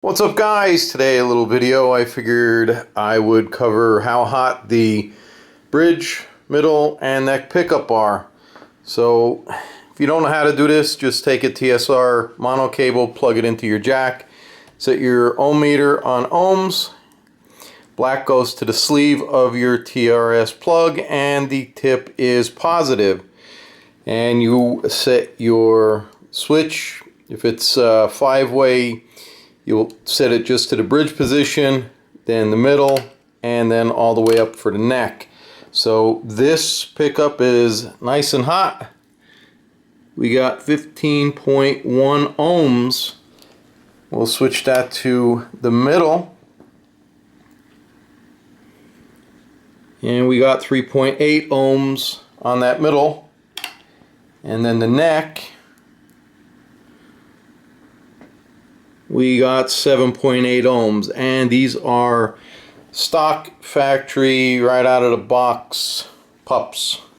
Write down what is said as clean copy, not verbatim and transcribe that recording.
What's up guys? Today a little video. I figured I would cover how hot the bridge, middle, and neck pickup are. So if you don't know how to do this, just take a TSR mono cable, plug it into your jack, set your ohm meter on ohms. Black goes to the sleeve of your TRS plug and the tip is positive. And you set your switch. If it's 5-way, you'll set it just to the bridge position, then the middle, and then all the way up for the neck. So this pickup is nice and hot. We got 15.1 ohms. We'll switch that to the middle. And we got 3.8 ohms on that middle. And then the neck, we got 7.8 ohms, and these are stock factory right out of the box PUPS.